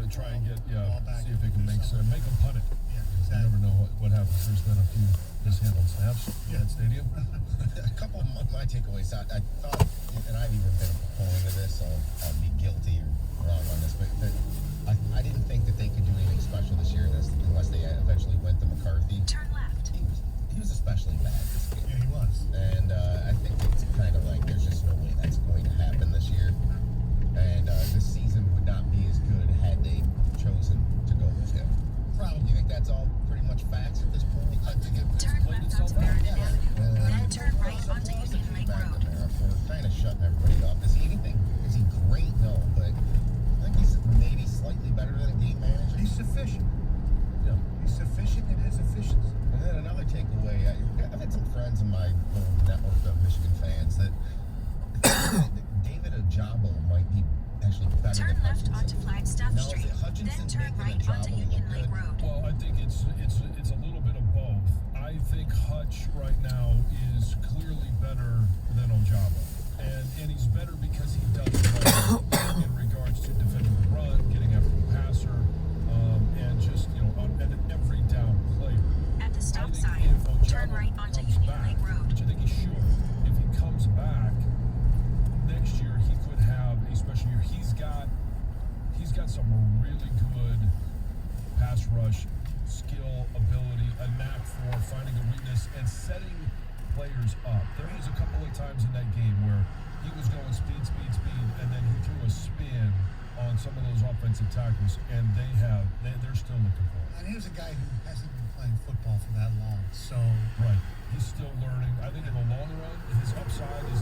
try and get, ball back see if he can and do make him punt it. Yeah, You exactly. never know what happens. There's been a few mishandled snaps in that stadium. A couple of my takeaways. I thought, and I've even been a proponent of this, so I'll be guilty or wrong on this, but I didn't think that they could do anything special this year unless they eventually went to McCarthy. Turn left. He was especially bad this game. Yeah, he was. And I think it's kind of like there's just no way that's going to happen this year. And this season would not be as good had they chosen to go with him. Probably. You think that's all pretty much facts at this point? I think it Turn played left itself onto out. Meriden Avenue. Yeah. Then turn right onto Union Lake Road. For kind of shutting everybody up. Is he anything? Is he great? No, but I think he's maybe slightly better than a game manager. He's sufficient. Yeah. He's sufficient in his efficiency. And then another takeaway, I've had some friends in my little network of Michigan fans that David Ojabo might be actually better Turn than left Hutchinson. onto Flagstaff Now, is Street. it Hutchinson Then turn making right onto Ojabo Union look Lake good? Road. Well, I think it's a little bit of both. I think Hutch right now is clearly better than Ojabo. And he's better because he does more in regards to defending the run, getting after the passer, and just, on an every down player. At the I stop think sign, if Ojabo turn right onto comes Union back, Lake Road. which I think he should, if he comes back next year, he could have a special year. He's got some really good pass rush skill, ability, a knack for finding a weakness and setting players up. There was a couple of times in that game where he was going speed, and then he threw a spin on some of those offensive tackles, and they're still looking for him. And here's a guy who hasn't been playing football for that long, so Right. He's still learning. I think in the long run, his upside is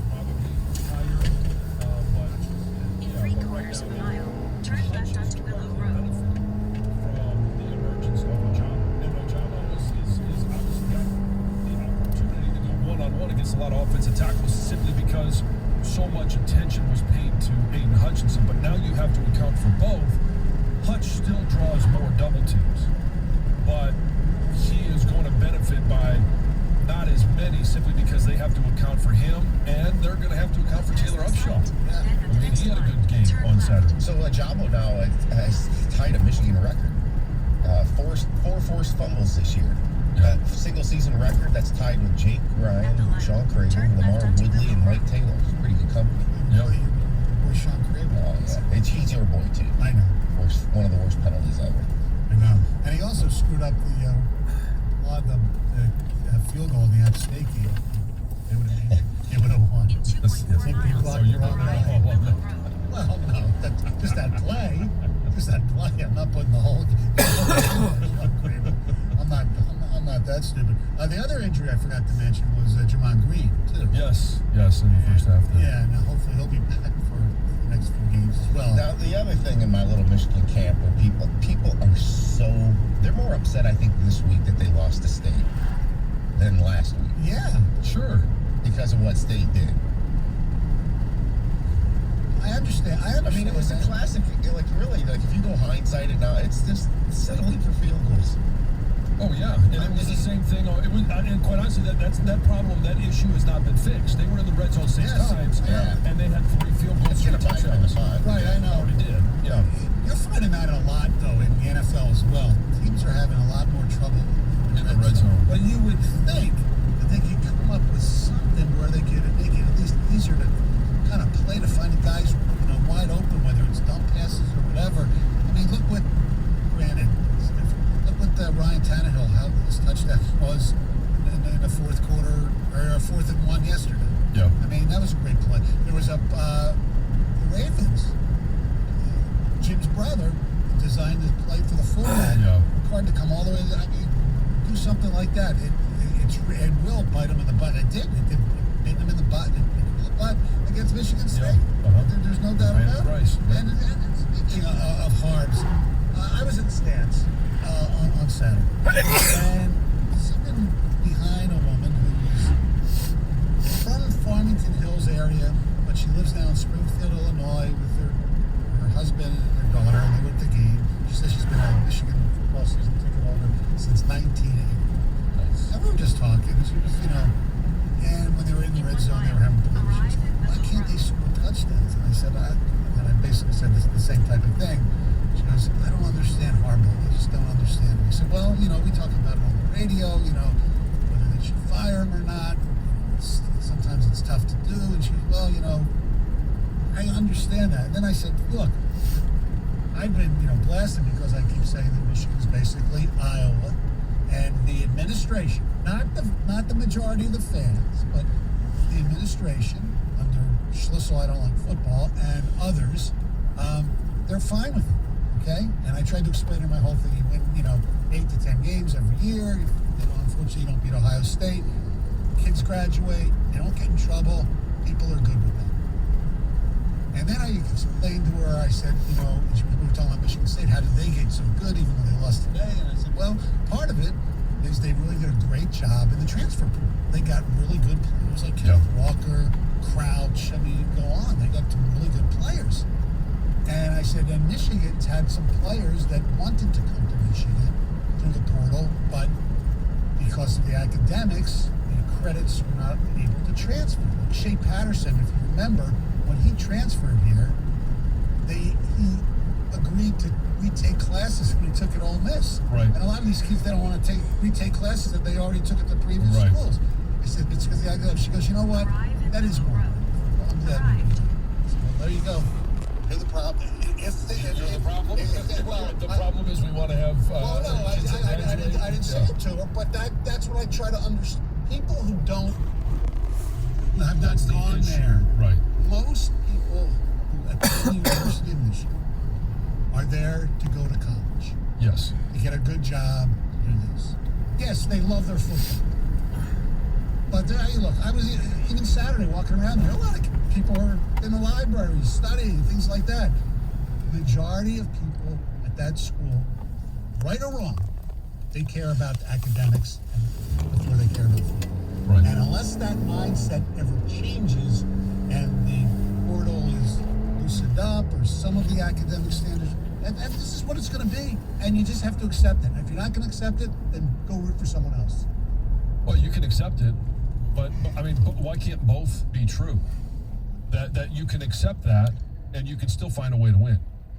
probably higher. But In 3/4 of a mile, turn left onto Willow Road. Benefit from the emergence of Ojabo. And Ojabo is obviously got the opportunity to go one-on-one against a lot of offensive tackles simply because so much attention was paid to Aiden Hutchinson. But now you have to account for both. Hutch still draws more double teams, but he is going to benefit by not as many simply because they have to account for him, and they're going to have to account for Taylor Upshaw. I mean, he had a good game on Saturday. So Ojabo now has tied a Michigan record. Four forced fumbles this year. Single season record that's tied with Jake Ryan, Sean Craven, Lamar Woodley, and Mike Taylor. It's pretty good company. Yep. Where's Sean Craven? Oh yeah, he's your boy too. I know. One of the worst penalties ever. I know. And he also screwed up a lot of the field goal in the App State game. They would have won. In 2.4 Yes. miles, So you're turn not right gonna- at Willow Road. Well, no, just that play. Just that play. I'm not putting the whole. I'm not that stupid. The other injury I forgot to mention was Jamon Green too. Yes, in the first half. There. Yeah. Now hopefully he'll be back for the next few games as well. Now the other thing in my little Michigan camp where people are they're more upset I think this week that they lost to State than last week Yeah. Sure. because of what State did. I understand. I mean, it was a classic. Like really, like if you go hindsight it now, it's just settling for field goals. Oh yeah, and it was the same thing. It was, and quite honestly, that problem, that issue has not been fixed. They were in the red zone six Yes. times, Yeah. and they had 3 field goals, It's gonna 3 bite them in the touchdowns. butt. Right, I know. Already did. Yeah. You're finding that a lot, though, in the NFL as well. Teams are having a lot more trouble In the red zone. But you would think that they could come up with something where they could make it at least easier to kind of play to find the guys, wide open, whether it's dump passes or whatever. I mean, look what Ryan Tannehill, how his touchdown was in the fourth quarter, or 4th and 1 yesterday. Yeah. I mean, that was a great play. There was the Ravens. Jim's brother designed this play for the fullback. Yeah. Hard to come all the way. I mean, do something like that. It will bite him in the butt. It did. It did bit him in the butt. Against Michigan State. There's no doubt about it. Rice. And speaking of Harbs, I was in the stands on Saturday, and sitting behind a woman who's from Farmington Hills area, but she lives now in Springfield, Illinois, with her husband and her daughter, and they went to the game. She says she's been a Michigan football season ticket holder since 1980. Nice. And we were just talking. She was, and when they were in the red zone, they were having problems. She said, why can't they score touchdowns? And I said, and I basically said the same type of thing. She goes, goes, I don't understand Harbaugh. I just don't understand him. I said, well, we talk about it on the radio, whether they should fire him or not. Sometimes it's tough to do. And she goes, well, I understand that. And then I said, look, I've been, blasted because I keep saying that Michigan's basically Iowa, and the administration, not the majority of the fans, but the administration under Schlissel, I don't like football, and others, they're fine with it, okay? And I tried to explain to her my whole thing. You win, 8 to 10 games every year. Unfortunately, you don't beat Ohio State. Kids graduate. They don't get in trouble. People are good with that. And then I explained to her, I said, we were talking about Michigan State, how did they get so good even though they lost today? And I said, well, part of it is they really did a great job in the transfer pool. They got really good players like Kenneth Walker, Crouch. I mean, you go on. They got some really good players. And I said, and Michigan's had some players that wanted to come to Michigan through the portal, but because of the academics, the credits were not able to transfer. Like Shea Patterson, if you remember, when he transferred here, he agreed to retake classes when he took at Ole Miss. Right. And a lot of these kids, they don't want to retake classes that they already took at the previous schools. I said, it's because of the academics. She goes, you know what? That is more. I'm glad we did. Well, there you go. Here's the problem. The problem is we want to have. I didn't say it to her, but that's what I try to understand. People who have not gone there. Right. Most people who attend the University of Michigan are there to go to college. Yes. To get a good job, do this. Yes, they love their football. But look, I was even Saturday walking around there. A lot of people are in the libraries studying, things like that. Majority of people at that school, right or wrong, they care about the academics before they care about football. Right. And unless that mindset ever changes and the portal is loosened up or some of the academic standards, and this is what it's going to be. And you just have to accept it. If you're not going to accept it, then go root for someone else. Well, you can accept it, but why can't both be true? That you can accept that, and you can still find a way to win.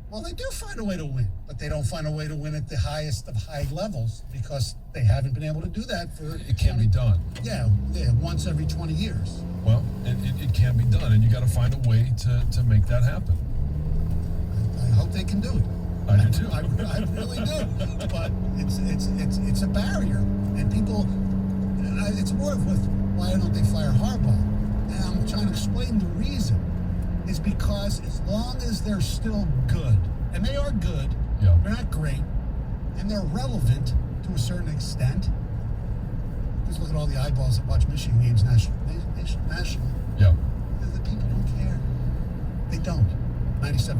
Well, they do find a way to win, but they don't find a way to win at the highest of high levels because they haven't been able to do that for... It can be done. Yeah, once every 20 years. Well, it can be done, and you got to find a way to make that happen. I hope they can do it. I do too. I really do. But it's a barrier, and people... It's more of why don't they fire Harbaugh? And I'm trying to explain the reason. Is because as long as they're still good, and they are good, yeah. They're not great, and they're relevant to a certain extent. Just look at all the eyeballs that watch Michigan games nationally. Yeah. The people don't care. They don't. 97.1.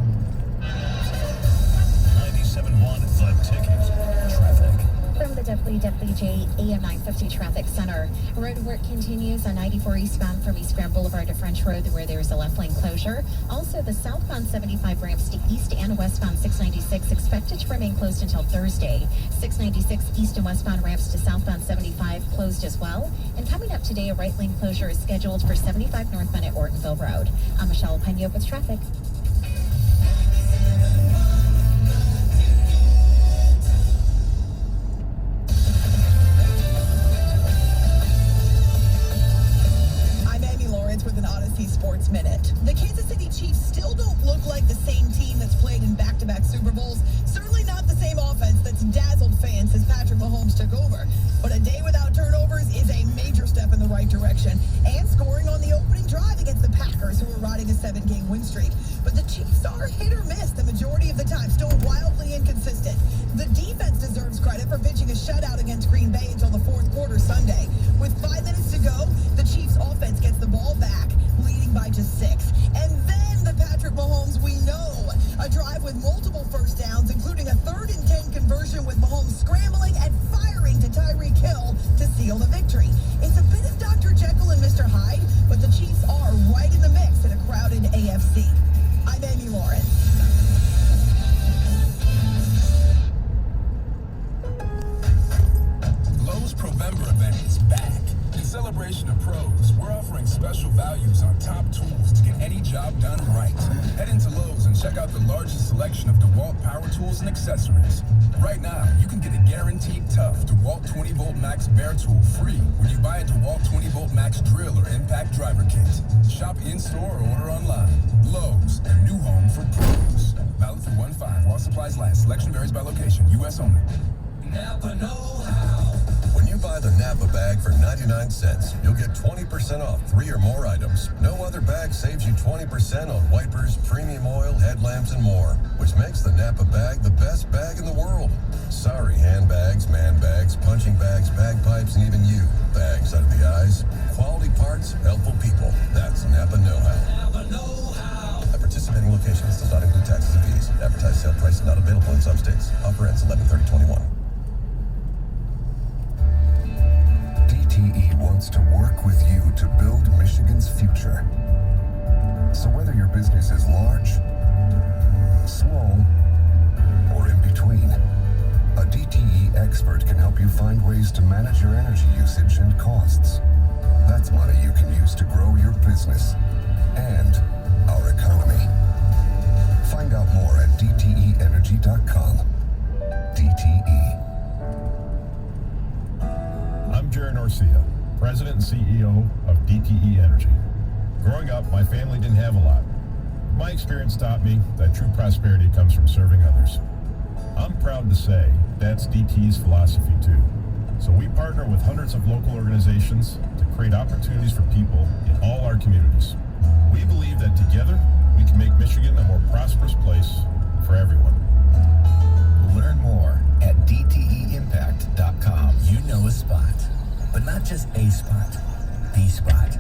97.1 The Ticket. Traffic. From the WWJ AM 950 Traffic Center, road work continues on 94 eastbound from East Grand Boulevard to French Road where there's a left lane closure. Also, the southbound 75 ramps to east and westbound 696 expected to remain closed until Thursday. 696 east and westbound ramps to southbound 75 closed as well. And coming up today, a right lane closure is scheduled for 75 northbound at Ortonville Road. I'm Michelle Pena with traffic. With an Odyssey Sports Minute. The Kansas City Chiefs still don't look like the same team that's played in back-to-back Super Bowls. Certainly not the same offense that's dazzled fans since Patrick Mahomes took over. But a day without turnovers is a major step in the right direction. And scoring on the opening drive against the Packers, who are riding a 7-game win streak. But the Chiefs are hit or miss the majority of the time, still wildly inconsistent. The defense deserves credit for pitching a shutout against Green Bay until the fourth quarter Sunday. With 5 minutes to go, the Chiefs offense gets the ball back, leading by just 6. And then the Patrick Mahomes we know. A drive with multiple first downs, including a 3rd and 10 conversion with Mahomes scrambling and firing to Tyreek Hill to seal the victory. It's a bit of Dr. Jekyll and Mr. Hyde, but the Chiefs are right in the mix in a crowded AFC. I'm Amy Lawrence. Lowe's Provember event is back. In celebration of pros, we're offering special values on top tools to get any job done right. Head into Lowe's and check out the the largest selection of DeWalt power tools and accessories. Right now, you can get a guaranteed tough DeWalt 20-volt max bare tool free when you buy a DeWalt 20-volt max drill or impact driver kit. Shop in-store or order online. Lowe's, a new home for pros. Valid through 1/5 while supplies last. Selection varies by location. U.S. only. Napa know-how. When you buy the Napa bag for 99 cents, you'll get 20% off 3 or more items. No other bag saves you 20% on wipers, premium oil, headlamps, and more, which makes the Napa bag the best bag in the world. Sorry, handbags, man bags, punching bags, bagpipes, and even you. Bags under the eyes. Quality parts, helpful people. That's Napa know-how. Napa know-how. At participating locations does not include taxes and fees. Advertised sale price not available in some states. Offer ends 11/30/21. DTE wants to work with you to build Michigan's future. So whether your business is large, small, or in between, a DTE expert can help you find ways to manage your energy usage and costs. That's money you can use to grow your business and our economy. Find out more at dteenergy.com. DTE. I'm Jared Orcia, President and CEO of DTE Energy. Growing up, my family didn't have a lot. My experience taught me that true prosperity comes from serving others. I'm proud to say that's DTE's philosophy too. So we partner with hundreds of local organizations to create opportunities for people in all our communities. We believe that together, we can make Michigan a more prosperous place for everyone. Learn more at dteimpact.com. You know a spot, but not just a spot, the spot.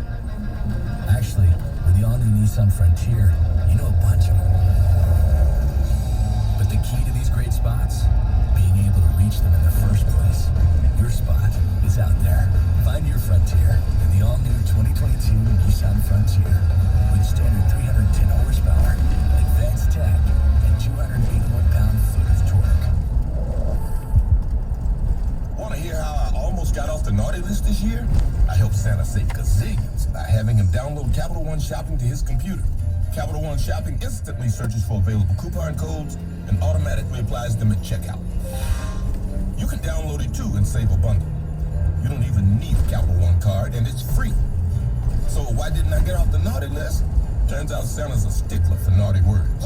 Actually, with the all-new Nissan Frontier, you know a bunch of them. But the key to these great spots? Being able to reach them in the first place. Your spot is out there. Find your Frontier in the all-new 2022 Nissan Frontier with standard 310 horsepower, advanced tech, and 281 pound-foot of torque. Want to hear how I almost got off the naughty list this year? I helped Santa save gazillions by having him download Capital One Shopping to his computer. Capital One Shopping instantly searches for available coupon codes and automatically applies them at checkout. You can download it too and save a bundle. You don't even need a Capital One card, and it's free. So why didn't I get off the naughty list? Turns out Santa's a stickler for naughty words.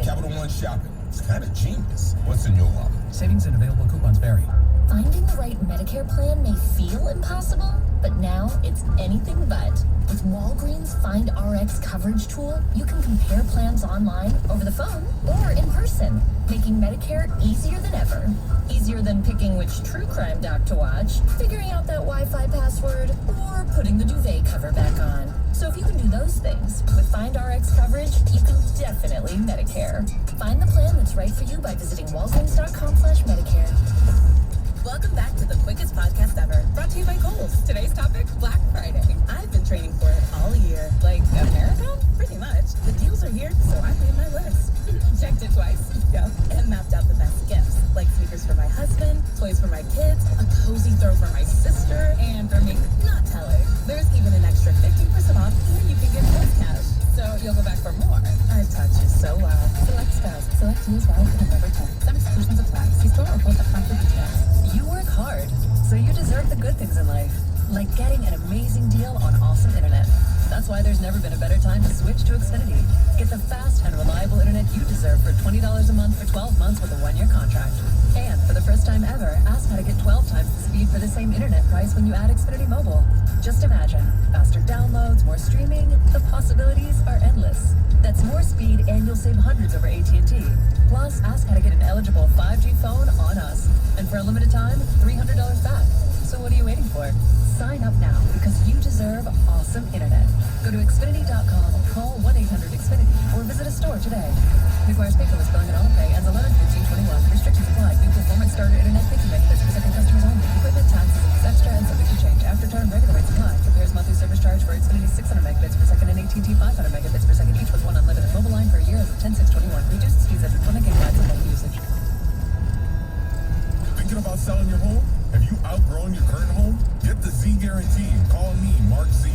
Capital One Shopping. It's kind of genius. What's in your wallet? Savings and available coupons vary. Finding the right Medicare plan may feel impossible, but now it's anything but. With Walgreens Find RX coverage tool, you can compare plans online, over the phone, or in person, making Medicare easier than ever. Easier than picking which true crime doc to watch, figuring out that Wi-Fi password, or putting the duvet cover back on. So if you can do those things, with Find RX coverage, you can definitely Medicare. Find the plan that's right for you by visiting walgreens.com/Medicare. Welcome back to the quickest podcast ever, brought to you by Kohl's. Today's topic, Black Friday. I've been training for it all year. Like a marathon? Pretty much. The deals are here, so I made my list. Checked it twice. Yep. And mapped out the best gifts, like sneakers for my husband, toys for my kids, a cozy throw for my sister, and for me, not telling. There's even an extra 15% off, and you can get more cash. So you'll go back for more. I taught you so well. Select styles. Select deals while for November 10th. Some exclusions apply. See store or hold up front for details. You work hard, so you deserve the good things in life, like getting an amazing deal on awesome internet. That's why there's never been a better time to switch to Xfinity. Get the fast and reliable internet you deserve for $20 a month for 12 months with a 1-year contract. And for the first time ever, ask how to get 12 times the speed for the same internet price when you add Xfinity Mobile. Just imagine, faster downloads, more streaming, the possibilities are endless. That's more speed and you'll save hundreds over AT&T. Plus, ask how to get an eligible 5G phone on us. And for a limited time, $300 back. So what are you waiting for? Sign up now because you deserve awesome internet. Go to Xfinity.com, call 1-800-XFINITY, or visit a store today. Requires paperless billing and auto pay. Ends 11/15/21. Restrictions apply. New performance starter internet 50 megabits per second customers only. Equipment, taxes, and extra and subject to change. After term, regular rates apply. Compares monthly service charge for Xfinity 600 megabits per second and AT&T 500 megabits per second, each with one unlimited mobile line for a year as of 10/6/21. Reduced speeds after 20 gigabytes of monthly usage. Thinking about selling your home? Have you outgrown your current home? Get the Z Guarantee and call me, Mark Z.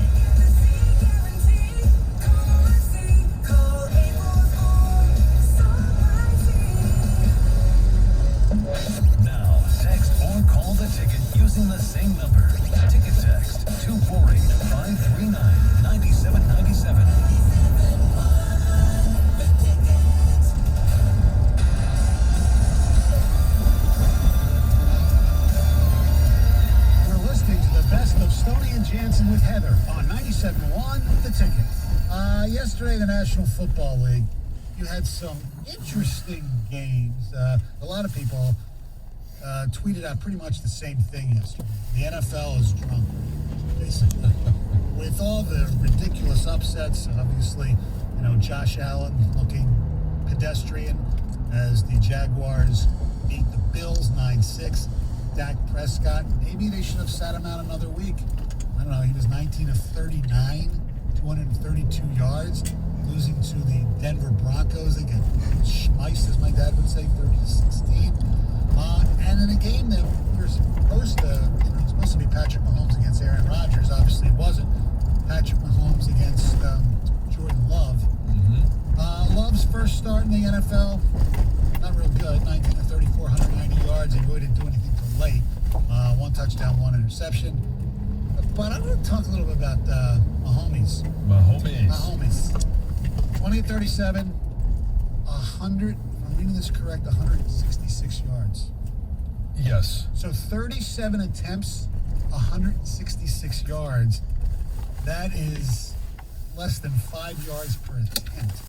Friday, the National Football League, you had some interesting games. A lot of people tweeted out pretty much the same thing yesterday. The NFL is drunk, basically. With all the ridiculous upsets, obviously, Josh Allen looking pedestrian as the Jaguars beat the Bills 9-6. Dak Prescott, maybe they should have sat him out another week. I don't know, he was 19 of 39, 232 yards, losing to the Denver Broncos. They get schmeiced, as my dad would say, 30-16. And in a game that we were supposed to be Patrick Mahomes against Aaron Rodgers. Obviously it wasn't. Patrick Mahomes against Jordan Love. Love's first start in the NFL, not real good. 19 of 34, 190 yards. He really didn't do anything till late. One touchdown, one interception. But I want to talk a little bit about Mahomes. 20 of 37, 100, if I'm reading this correct, 166 yards. Yes. So 37 attempts, 166 yards. That is less than 5 yards per attempt.